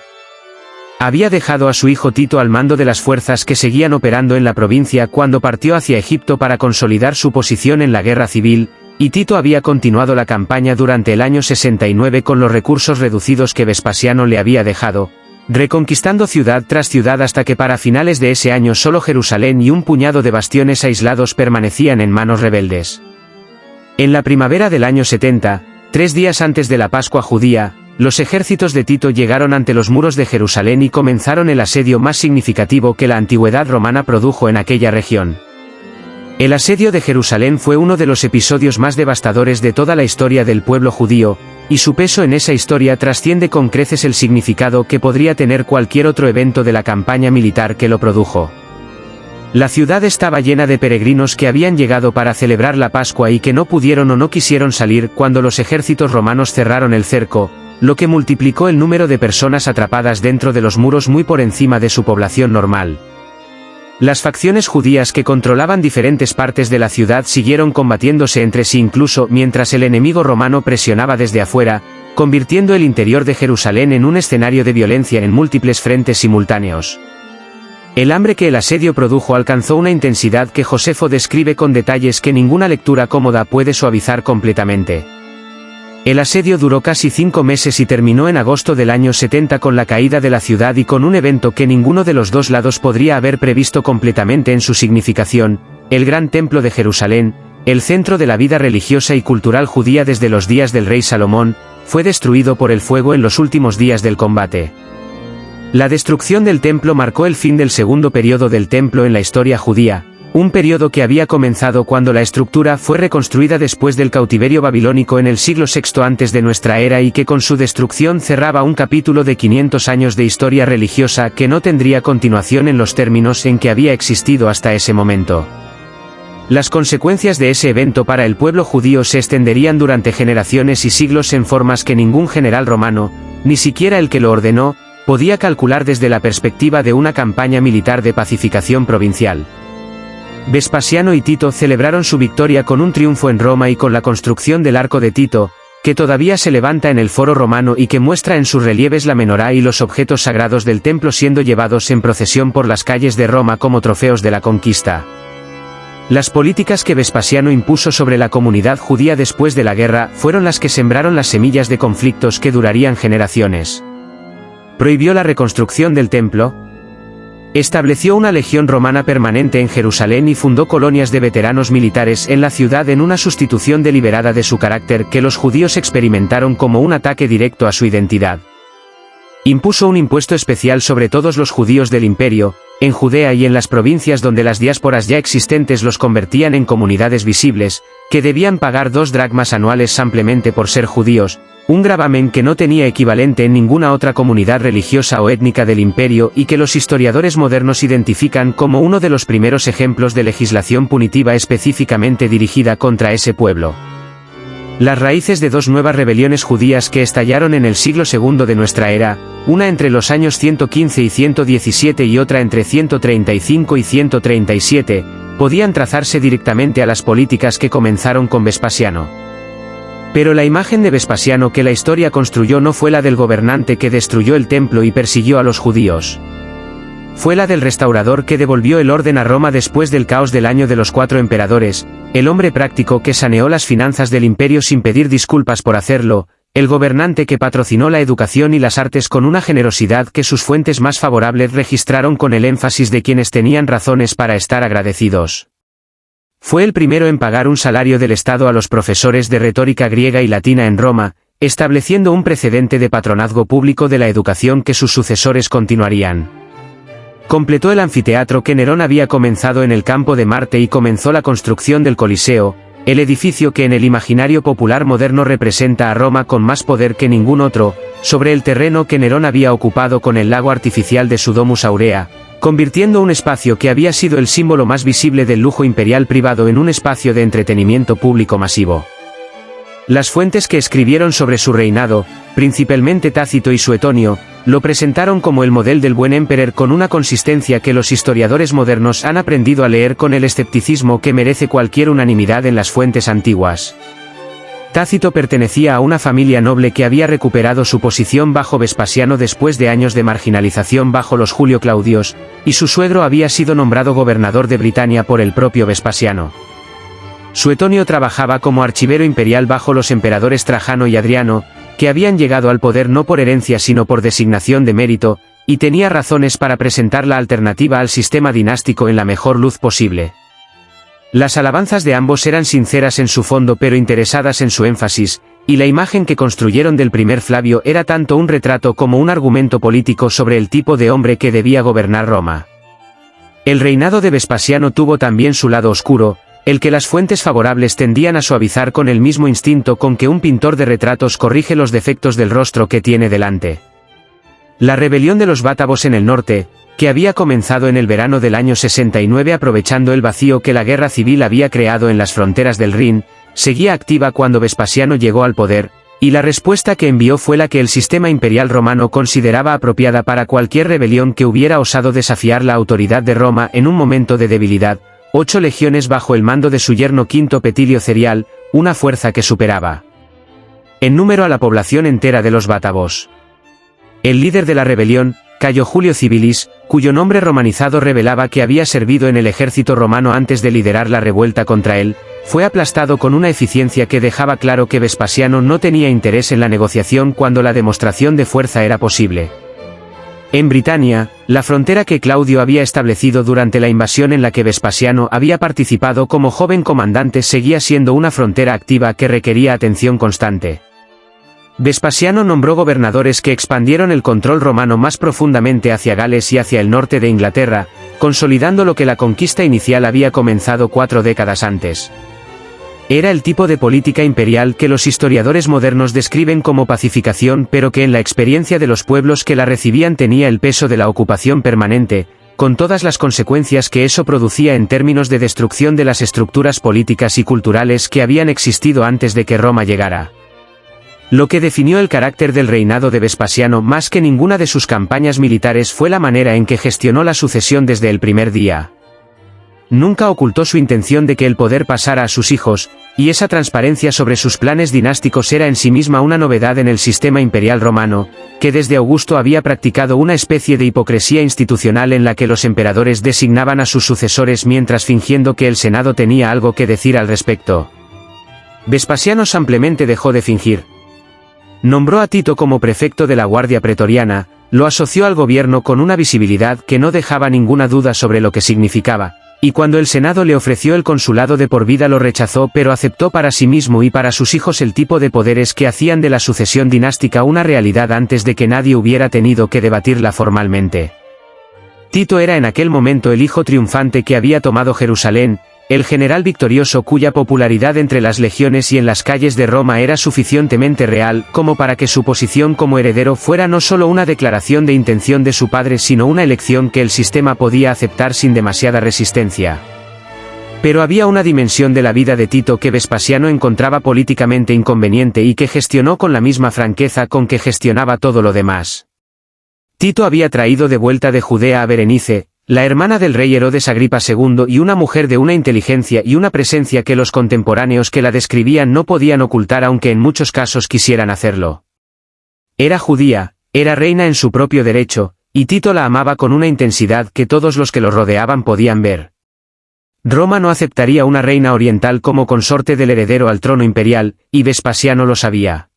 Había dejado a su hijo Tito al mando de las fuerzas que seguían operando en la provincia cuando partió hacia Egipto para consolidar su posición en la guerra civil, y Tito había continuado la campaña durante el año 69 con los recursos reducidos que Vespasiano le había dejado, reconquistando ciudad tras ciudad hasta que para finales de ese año solo Jerusalén y un puñado de bastiones aislados permanecían en manos rebeldes. En la primavera del año 70, 3 días antes de la Pascua judía, los ejércitos de Tito llegaron ante los muros de Jerusalén y comenzaron el asedio más significativo que la antigüedad romana produjo en aquella región. El asedio de Jerusalén fue uno de los episodios más devastadores de toda la historia del pueblo judío, y su peso en esa historia trasciende con creces el significado que podría tener cualquier otro evento de la campaña militar que lo produjo. La ciudad estaba llena de peregrinos que habían llegado para celebrar la Pascua y que no pudieron o no quisieron salir cuando los ejércitos romanos cerraron el cerco, lo que multiplicó el número de personas atrapadas dentro de los muros muy por encima de su población normal. Las facciones judías que controlaban diferentes partes de la ciudad siguieron combatiéndose entre sí incluso mientras el enemigo romano presionaba desde afuera, convirtiendo el interior de Jerusalén en un escenario de violencia en múltiples frentes simultáneos. El hambre que el asedio produjo alcanzó una intensidad que Josefo describe con detalles que ninguna lectura cómoda puede suavizar completamente. El asedio duró casi 5 meses y terminó en agosto del año 70 con la caída de la ciudad y con un evento que ninguno de los dos lados podría haber previsto completamente en su significación: el Gran Templo de Jerusalén, el centro de la vida religiosa y cultural judía desde los días del rey Salomón, fue destruido por el fuego en los últimos días del combate. La destrucción del templo marcó el fin del segundo periodo del templo en la historia judía, un periodo que había comenzado cuando la estructura fue reconstruida después del cautiverio babilónico en el siglo VI antes de nuestra era y que con su destrucción cerraba un capítulo de 500 años de historia religiosa que no tendría continuación en los términos en que había existido hasta ese momento. Las consecuencias de ese evento para el pueblo judío se extenderían durante generaciones y siglos en formas que ningún general romano, ni siquiera el que lo ordenó, podía calcular desde la perspectiva de una campaña militar de pacificación provincial. Vespasiano y Tito celebraron su victoria con un triunfo en Roma y con la construcción del Arco de Tito, que todavía se levanta en el Foro Romano y que muestra en sus relieves la menorá y los objetos sagrados del templo siendo llevados en procesión por las calles de Roma como trofeos de la conquista. Las políticas que Vespasiano impuso sobre la comunidad judía después de la guerra fueron las que sembraron las semillas de conflictos que durarían generaciones. Prohibió la reconstrucción del templo. Estableció una legión romana permanente en Jerusalén y fundó colonias de veteranos militares en la ciudad en una sustitución deliberada de su carácter que los judíos experimentaron como un ataque directo a su identidad. Impuso un impuesto especial sobre todos los judíos del imperio, en Judea y en las provincias donde las diásporas ya existentes los convertían en comunidades visibles, que debían pagar 2 dracmas anuales simplemente por ser judíos, un gravamen que no tenía equivalente en ninguna otra comunidad religiosa o étnica del imperio y que los historiadores modernos identifican como uno de los primeros ejemplos de legislación punitiva específicamente dirigida contra ese pueblo. Las raíces de 2 nuevas rebeliones judías que estallaron en el siglo II de nuestra era, una entre los años 115 y 117 y otra entre 135 y 137, podían trazarse directamente a las políticas que comenzaron con Vespasiano. Pero la imagen de Vespasiano que la historia construyó no fue la del gobernante que destruyó el templo y persiguió a los judíos. Fue la del restaurador que devolvió el orden a Roma después del caos del año de los 4 emperadores, el hombre práctico que saneó las finanzas del imperio sin pedir disculpas por hacerlo, el gobernante que patrocinó la educación y las artes con una generosidad que sus fuentes más favorables registraron con el énfasis de quienes tenían razones para estar agradecidos. Fue el primero en pagar un salario del Estado a los profesores de retórica griega y latina en Roma, estableciendo un precedente de patronazgo público de la educación que sus sucesores continuarían. Completó el anfiteatro que Nerón había comenzado en el campo de Marte y comenzó la construcción del Coliseo, el edificio que en el imaginario popular moderno representa a Roma con más poder que ningún otro, sobre el terreno que Nerón había ocupado con el lago artificial de su Domus Aurea, convirtiendo un espacio que había sido el símbolo más visible del lujo imperial privado en un espacio de entretenimiento público masivo. Las fuentes que escribieron sobre su reinado, principalmente Tácito y Suetonio, lo presentaron como el modelo del buen emperador con una consistencia que los historiadores modernos han aprendido a leer con el escepticismo que merece cualquier unanimidad en las fuentes antiguas. Tácito pertenecía a una familia noble que había recuperado su posición bajo Vespasiano después de años de marginalización bajo los Julio Claudios, y su suegro había sido nombrado gobernador de Britania por el propio Vespasiano. Suetonio trabajaba como archivero imperial bajo los emperadores Trajano y Adriano, que habían llegado al poder no por herencia sino por designación de mérito, y tenía razones para presentar la alternativa al sistema dinástico en la mejor luz posible. Las alabanzas de ambos eran sinceras en su fondo pero interesadas en su énfasis, y la imagen que construyeron del primer Flavio era tanto un retrato como un argumento político sobre el tipo de hombre que debía gobernar Roma. El reinado de Vespasiano tuvo también su lado oscuro, el que las fuentes favorables tendían a suavizar con el mismo instinto con que un pintor de retratos corrige los defectos del rostro que tiene delante. La rebelión de los bátavos en el norte, que había comenzado en el verano del año 69 aprovechando el vacío que la guerra civil había creado en las fronteras del Rin, seguía activa cuando Vespasiano llegó al poder, y la respuesta que envió fue la que el sistema imperial romano consideraba apropiada para cualquier rebelión que hubiera osado desafiar la autoridad de Roma en un momento de debilidad: 8 legiones bajo el mando de su yerno Quinto Petilio Cerial, una fuerza que superaba en número a la población entera de los bátavos. El líder de la rebelión, Cayo Julio Civilis, cuyo nombre romanizado revelaba que había servido en el ejército romano antes de liderar la revuelta contra él, fue aplastado con una eficiencia que dejaba claro que Vespasiano no tenía interés en la negociación cuando la demostración de fuerza era posible. En Britania, la frontera que Claudio había establecido durante la invasión en la que Vespasiano había participado como joven comandante seguía siendo una frontera activa que requería atención constante. Vespasiano nombró gobernadores que expandieron el control romano más profundamente hacia Gales y hacia el norte de Inglaterra, consolidando lo que la conquista inicial había comenzado 4 décadas antes. Era el tipo de política imperial que los historiadores modernos describen como pacificación, pero que en la experiencia de los pueblos que la recibían tenía el peso de la ocupación permanente, con todas las consecuencias que eso producía en términos de destrucción de las estructuras políticas y culturales que habían existido antes de que Roma llegara. Lo que definió el carácter del reinado de Vespasiano más que ninguna de sus campañas militares fue la manera en que gestionó la sucesión desde el primer día. Nunca ocultó su intención de que el poder pasara a sus hijos, y esa transparencia sobre sus planes dinásticos era en sí misma una novedad en el sistema imperial romano, que desde Augusto había practicado una especie de hipocresía institucional en la que los emperadores designaban a sus sucesores mientras fingiendo que el Senado tenía algo que decir al respecto. Vespasiano simplemente dejó de fingir. Nombró a Tito como prefecto de la Guardia Pretoriana, lo asoció al gobierno con una visibilidad que no dejaba ninguna duda sobre lo que significaba, y cuando el Senado le ofreció el consulado de por vida lo rechazó pero aceptó para sí mismo y para sus hijos el tipo de poderes que hacían de la sucesión dinástica una realidad antes de que nadie hubiera tenido que debatirla formalmente. Tito era en aquel momento el hijo triunfante que había tomado Jerusalén, el general victorioso cuya popularidad entre las legiones y en las calles de Roma era suficientemente real como para que su posición como heredero fuera no solo una declaración de intención de su padre sino una elección que el sistema podía aceptar sin demasiada resistencia. Pero había una dimensión de la vida de Tito que Vespasiano encontraba políticamente inconveniente y que gestionó con la misma franqueza con que gestionaba todo lo demás. Tito había traído de vuelta de Judea a Berenice, la hermana del rey Herodes Agripa II y una mujer de una inteligencia y una presencia que los contemporáneos que la describían no podían ocultar aunque en muchos casos quisieran hacerlo. Era judía, era reina en su propio derecho, y Tito la amaba con una intensidad que todos los que lo rodeaban podían ver. Roma no aceptaría una reina oriental como consorte del heredero al trono imperial, y Vespasiano lo sabía.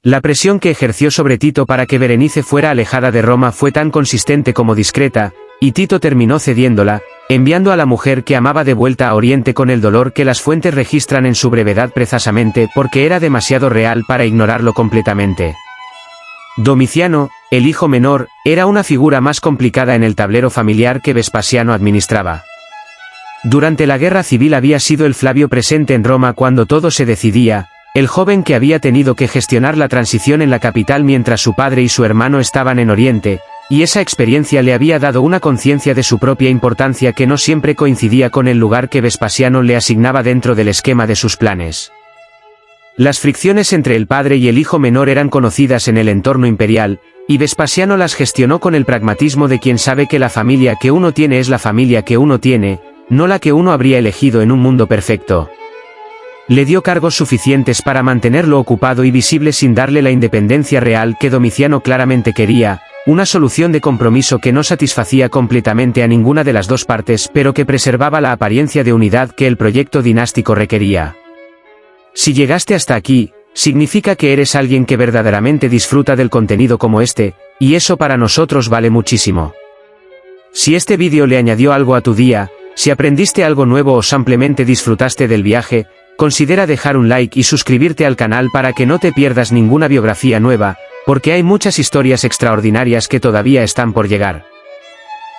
La presión que ejerció sobre Tito para que Berenice fuera alejada de Roma fue tan consistente como discreta, y Tito terminó cediéndola, enviando a la mujer que amaba de vuelta a Oriente con el dolor que las fuentes registran en su brevedad precisamente porque era demasiado real para ignorarlo completamente. Domiciano, el hijo menor, era una figura más complicada en el tablero familiar que Vespasiano administraba. Durante la guerra civil había sido el Flavio presente en Roma cuando todo se decidía, el joven que había tenido que gestionar la transición en la capital mientras su padre y su hermano estaban en Oriente, y esa experiencia le había dado una conciencia de su propia importancia que no siempre coincidía con el lugar que Vespasiano le asignaba dentro del esquema de sus planes. Las fricciones entre el padre y el hijo menor eran conocidas en el entorno imperial, y Vespasiano las gestionó con el pragmatismo de quien sabe que la familia que uno tiene es la familia que uno tiene, no la que uno habría elegido en un mundo perfecto. Le dio cargos suficientes para mantenerlo ocupado y visible sin darle la independencia real que Domiciano claramente quería, una solución de compromiso que no satisfacía completamente a ninguna de las dos partes pero que preservaba la apariencia de unidad que el proyecto dinástico requería. Si llegaste hasta aquí, significa que eres alguien que verdaderamente disfruta del contenido como este, y eso para nosotros vale muchísimo. Si este vídeo le añadió algo a tu día, si aprendiste algo nuevo o simplemente disfrutaste del viaje, considera dejar un like y suscribirte al canal para que no te pierdas ninguna biografía nueva, porque hay muchas historias extraordinarias que todavía están por llegar.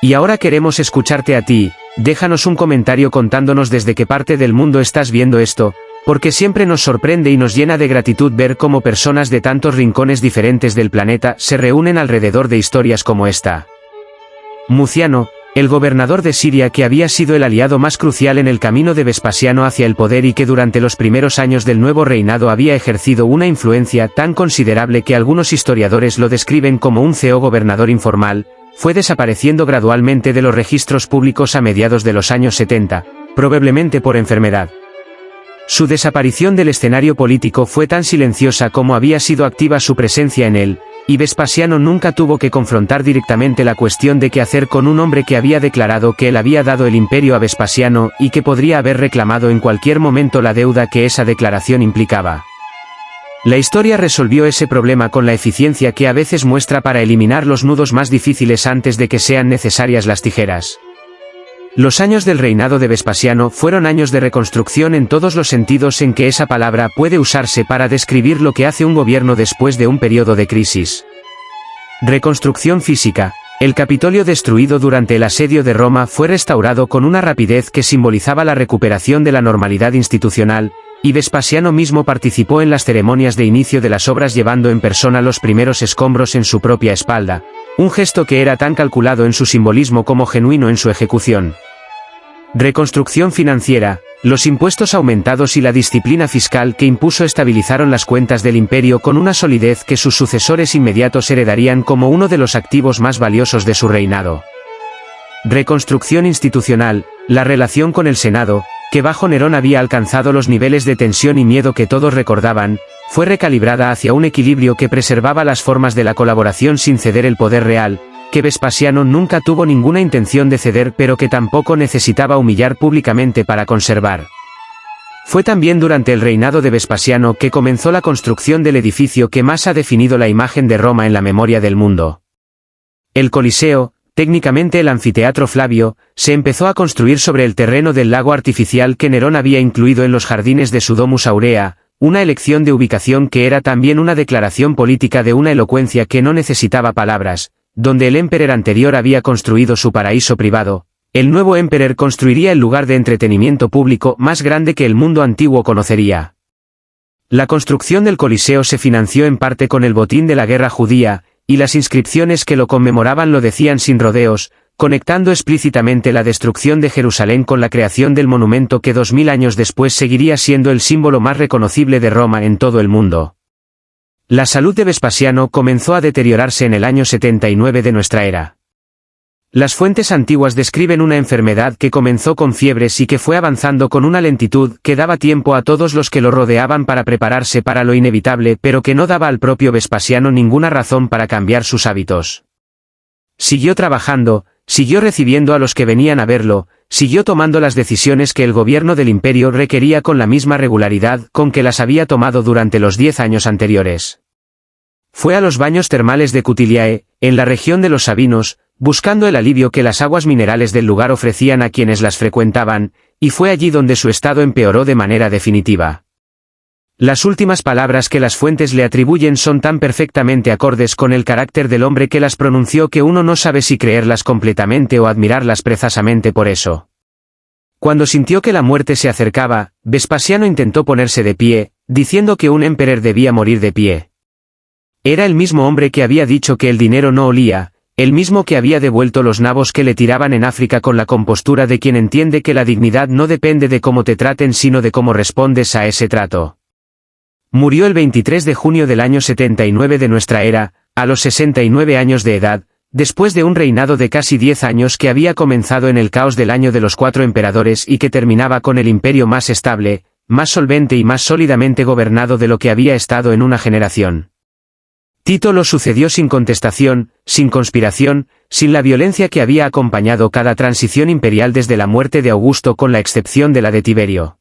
Y ahora queremos escucharte a ti, déjanos un comentario contándonos desde qué parte del mundo estás viendo esto, porque siempre nos sorprende y nos llena de gratitud ver cómo personas de tantos rincones diferentes del planeta se reúnen alrededor de historias como esta. Muciano, el gobernador de Siria que había sido el aliado más crucial en el camino de Vespasiano hacia el poder y que durante los primeros años del nuevo reinado había ejercido una influencia tan considerable que algunos historiadores lo describen como un gobernador informal, fue desapareciendo gradualmente de los registros públicos a mediados de los años 70, probablemente por enfermedad. Su desaparición del escenario político fue tan silenciosa como había sido activa su presencia en él, y Vespasiano nunca tuvo que confrontar directamente la cuestión de qué hacer con un hombre que había declarado que él había dado el imperio a Vespasiano y que podría haber reclamado en cualquier momento la deuda que esa declaración implicaba. La historia resolvió ese problema con la eficiencia que a veces muestra para eliminar los nudos más difíciles antes de que sean necesarias las tijeras. Los años del reinado de Vespasiano fueron años de reconstrucción en todos los sentidos en que esa palabra puede usarse para describir lo que hace un gobierno después de un periodo de crisis. Reconstrucción física. El Capitolio destruido durante el asedio de Roma fue restaurado con una rapidez que simbolizaba la recuperación de la normalidad institucional, y Vespasiano mismo participó en las ceremonias de inicio de las obras llevando en persona los primeros escombros en su propia espalda, un gesto que era tan calculado en su simbolismo como genuino en su ejecución. Reconstrucción financiera. Los impuestos aumentados y la disciplina fiscal que impuso estabilizaron las cuentas del imperio con una solidez que sus sucesores inmediatos heredarían como uno de los activos más valiosos de su reinado. Reconstrucción institucional. La relación con el Senado, que bajo Nerón había alcanzado los niveles de tensión y miedo que todos recordaban, fue recalibrada hacia un equilibrio que preservaba las formas de la colaboración sin ceder el poder real, que Vespasiano nunca tuvo ninguna intención de ceder pero que tampoco necesitaba humillar públicamente para conservar. Fue también durante el reinado de Vespasiano que comenzó la construcción del edificio que más ha definido la imagen de Roma en la memoria del mundo. El Coliseo, técnicamente el anfiteatro Flavio, se empezó a construir sobre el terreno del lago artificial que Nerón había incluido en los jardines de su Domus Aurea, una elección de ubicación que era también una declaración política de una elocuencia que no necesitaba palabras, donde el emperador anterior había construido su paraíso privado. El nuevo emperador construiría el lugar de entretenimiento público más grande que el mundo antiguo conocería. La construcción del Coliseo se financió en parte con el botín de la guerra judía, y las inscripciones que lo conmemoraban lo decían sin rodeos, conectando explícitamente la destrucción de Jerusalén con la creación del monumento que 2000 años después seguiría siendo el símbolo más reconocible de Roma en todo el mundo. La salud de Vespasiano comenzó a deteriorarse en el año 79 de nuestra era. Las fuentes antiguas describen una enfermedad que comenzó con fiebres y que fue avanzando con una lentitud que daba tiempo a todos los que lo rodeaban para prepararse para lo inevitable pero que no daba al propio Vespasiano ninguna razón para cambiar sus hábitos. Siguió trabajando, siguió recibiendo a los que venían a verlo, siguió tomando las decisiones que el gobierno del imperio requería con la misma regularidad con que las había tomado durante los 10 años anteriores. Fue a los baños termales de Cutiliae, en la región de los Sabinos, buscando el alivio que las aguas minerales del lugar ofrecían a quienes las frecuentaban, y fue allí donde su estado empeoró de manera definitiva. Las últimas palabras que las fuentes le atribuyen son tan perfectamente acordes con el carácter del hombre que las pronunció que uno no sabe si creerlas completamente o admirarlas precisamente por eso. Cuando sintió que la muerte se acercaba, Vespasiano intentó ponerse de pie, diciendo que un emperador debía morir de pie. Era el mismo hombre que había dicho que el dinero no olía, el mismo que había devuelto los nabos que le tiraban en África con la compostura de quien entiende que la dignidad no depende de cómo te traten sino de cómo respondes a ese trato. Murió el 23 de junio del año 79 de nuestra era, a los 69 años de edad, después de un reinado de casi 10 años que había comenzado en el caos del año de los 4 emperadores y que terminaba con el imperio más estable, más solvente y más sólidamente gobernado de lo que había estado en una generación. Tito lo sucedió sin contestación, sin conspiración, sin la violencia que había acompañado cada transición imperial desde la muerte de Augusto con la excepción de la de Tiberio.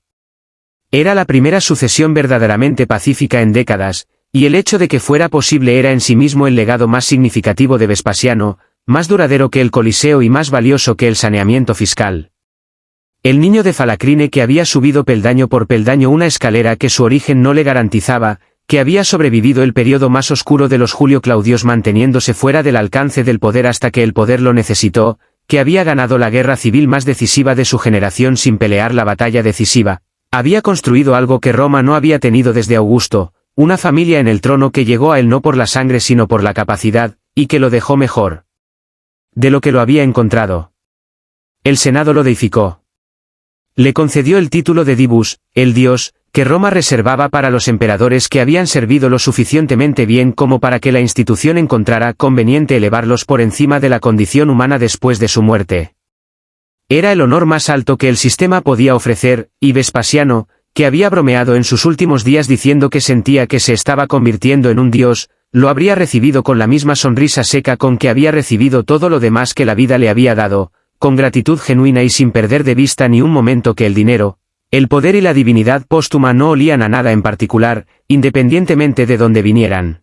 Era la primera sucesión verdaderamente pacífica en décadas, y el hecho de que fuera posible era en sí mismo el legado más significativo de Vespasiano, más duradero que el Coliseo y más valioso que el saneamiento fiscal. El niño de Falacrine que había subido peldaño por peldaño una escalera que su origen no le garantizaba, que había sobrevivido el periodo más oscuro de los Julio Claudios manteniéndose fuera del alcance del poder hasta que el poder lo necesitó, que había ganado la guerra civil más decisiva de su generación sin pelear la batalla decisiva, había construido algo que Roma no había tenido desde Augusto, una familia en el trono que llegó a él no por la sangre sino por la capacidad, y que lo dejó mejor de lo que lo había encontrado. El Senado lo deificó. Le concedió el título de Divus, el dios, que Roma reservaba para los emperadores que habían servido lo suficientemente bien como para que la institución encontrara conveniente elevarlos por encima de la condición humana después de su muerte. Era el honor más alto que el sistema podía ofrecer, y Vespasiano, que había bromeado en sus últimos días diciendo que sentía que se estaba convirtiendo en un dios, lo habría recibido con la misma sonrisa seca con que había recibido todo lo demás que la vida le había dado, con gratitud genuina y sin perder de vista ni un momento que el dinero, el poder y la divinidad póstuma no olían a nada en particular, independientemente de dónde vinieran.